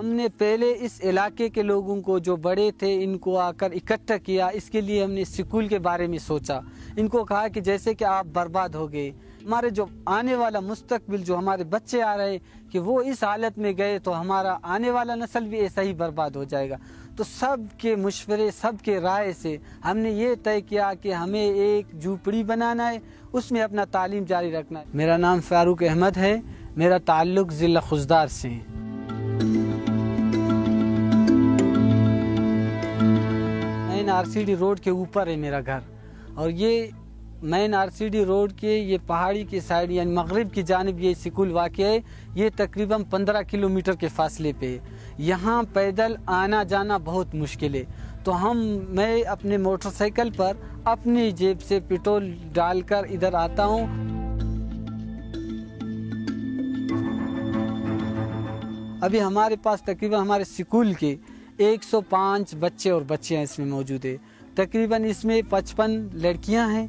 हमने पहले इस इलाके के लोगों को, जो बड़े थे, इनको आकर इकट्ठा किया। इसके लिए हमने स्कूल के बारे में सोचा। इनको कहा कि जैसे कि आप बर्बाद हो गए, हमारे जो आने वाला मुस्तकबिल, जो हमारे बच्चे आ रहे कि वो इस हालत में गए तो हमारा आने वाला नस्ल भी ऐसा ही बर्बाद हो जाएगा। तो सबके मशवरे, सबके राय से हमने ये तय किया कि हमें एक झूपड़ी बनाना है, उसमें अपना तालीम जारी रखना है। मेरा नाम फारूक अहमद है। मेरा ताल्लुक ज़िला खुजदार से है। मेन आरसीडी रोड के ऊपर है मेरा घर, और ये मेन आरसीडी रोड के ये पहाड़ी की साइड यानी मगरिब की जानिब ये स्कूल वाक़ है। ये तकरीबन 15 किलोमीटर के फासले पे है। यहाँ पैदल आना जाना बहुत मुश्किल है। तो मैं अपने मोटरसाइकिल पर अपनी जेब से पेट्रोल डालकर इधर आता हूँ। अभी हमारे पास तकरीबन हमारे स्कूल के 105 बच्चे और बच्चियाँ इसमें मौजूद है। तकरीबन इसमें 55 लड़कियाँ हैं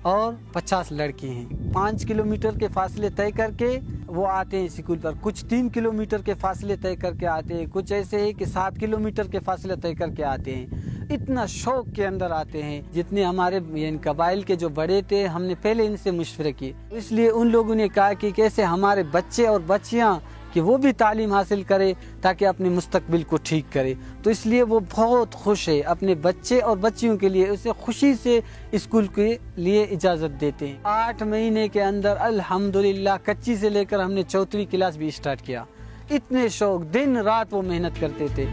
और 50 लड़के हैं। 5 किलोमीटर के फासले तय करके वो आते हैं स्कूल पर। कुछ 3 किलोमीटर के फासले तय करके आते हैं, कुछ ऐसे है कि 7 किलोमीटर के फासले तय करके आते हैं। इतना शौक के अंदर आते हैं। जितने हमारे इन कबाइल के जो बड़े थे, हमने पहले इनसे मशवरे किए, इसलिए उन लोगों ने कहा कि कैसे हमारे बच्चे और बच्चियाँ कि वो भी तालीम हासिल करे ताकि अपने मुस्तकबिल को ठीक करे। तो इसलिए वो बहुत खुश है अपने बच्चे और बच्चियों के लिए, उसे खुशी से स्कूल के लिए इजाज़त देते हैं। 8 महीने के अंदर अल्हम्दुलिल्लाह कच्ची से लेकर हमने 4वीं क्लास भी स्टार्ट किया। इतने शौक, दिन रात वो मेहनत करते थे।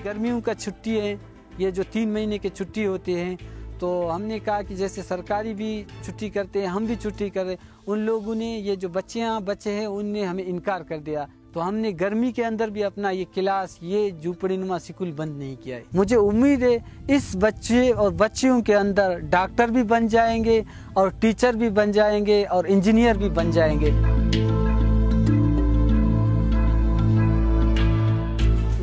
गर्मियों का छुट्टी है, ये जो 3 महीने की छुट्टी होती है, तो हमने कहा कि जैसे सरकारी भी छुट्टी करते हैं, हम भी छुट्टी करें। उन लोगों ने, ये जो बच्चे हैं, उनने हमें इनकार कर दिया। तो हमने गर्मी के अंदर भी अपना ये क्लास, ये झूपड़ीनुमा स्कूल बंद नहीं किया है। मुझे उम्मीद है इस बच्चे और बच्चियों के अंदर डॉक्टर भी बन जाएंगे और टीचर भी बन जाएंगे और इंजीनियर भी बन जाएंगे।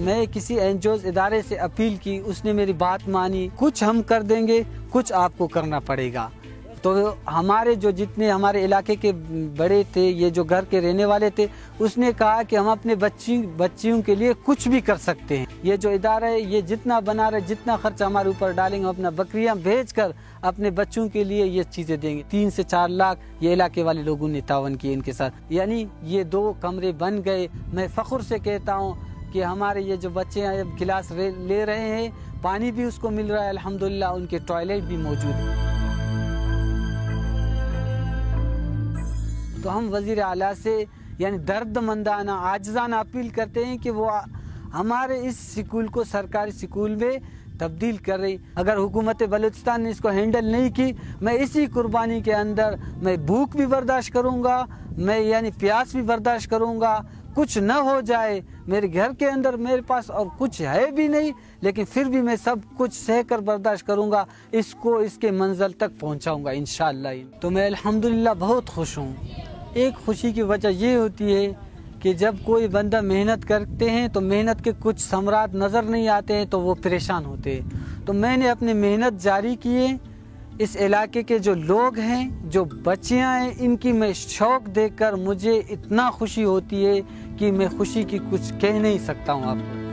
मैं किसी एनजीओ इदारे से अपील की, उसने मेरी बात मानी। कुछ हम कर देंगे, कुछ आपको करना पड़ेगा। तो हमारे जो जितने हमारे इलाके के बड़े थे, ये जो घर के रहने वाले थे, उसने कहा कि हम अपने बच्चियों के लिए कुछ भी कर सकते हैं। ये जो इदारा है, ये जितना बना रहे, जितना खर्चा हमारे ऊपर डालेंगे, हम अपना बकरियां भेजकर अपने बच्चों के लिए ये चीज़ें देंगे। 3 से 4 लाख ये इलाके वाले लोगों ने तावन किए इनके साथ। यानी ये 2 कमरे बन गए। मैं फ़ख्र से कहता हूँ कि हमारे ये जो बच्चे हैं क्लास ले रहे हैं, पानी भी उसको मिल रहा है अल्हम्दुलिल्लाह, उनके टॉयलेट भी मौजूद है। तो हम वज़ीर आला से यानी दर्दमंदाना, आजिज़ाना अपील करते हैं कि वो हमारे इस स्कूल को सरकारी स्कूल में तब्दील कर रही। अगर हुकूमत बलूचिस्तान ने इसको हैंडल नहीं की, मैं इसी कुर्बानी के अंदर मैं भूख भी बर्दाश्त करूँगा, मैं यानी प्यास भी बर्दाश्त करूँगा। कुछ न हो जाए, मेरे घर के अंदर मेरे पास और कुछ है भी नहीं, लेकिन फिर भी मैं सब कुछ सहकर बर्दाश्त करूँगा, इसको इसके मंजिल तक पहुँचाऊँगा इंशाअल्लाह। तो मैं अल्हम्दुलिल्लाह बहुत खुश हूँ। एक खुशी की वजह ये होती है कि जब कोई बंदा मेहनत करते हैं तो मेहनत के कुछ समरात नज़र नहीं आते हैं तो वो परेशान होते हैं। तो मैंने अपनी मेहनत जारी किए। इस इलाके के जो लोग हैं, जो बच्चियां हैं, इनकी मैं शौक़ देखकर मुझे इतना खुशी होती है कि मैं खुशी की कुछ कह नहीं सकता हूँ आपको।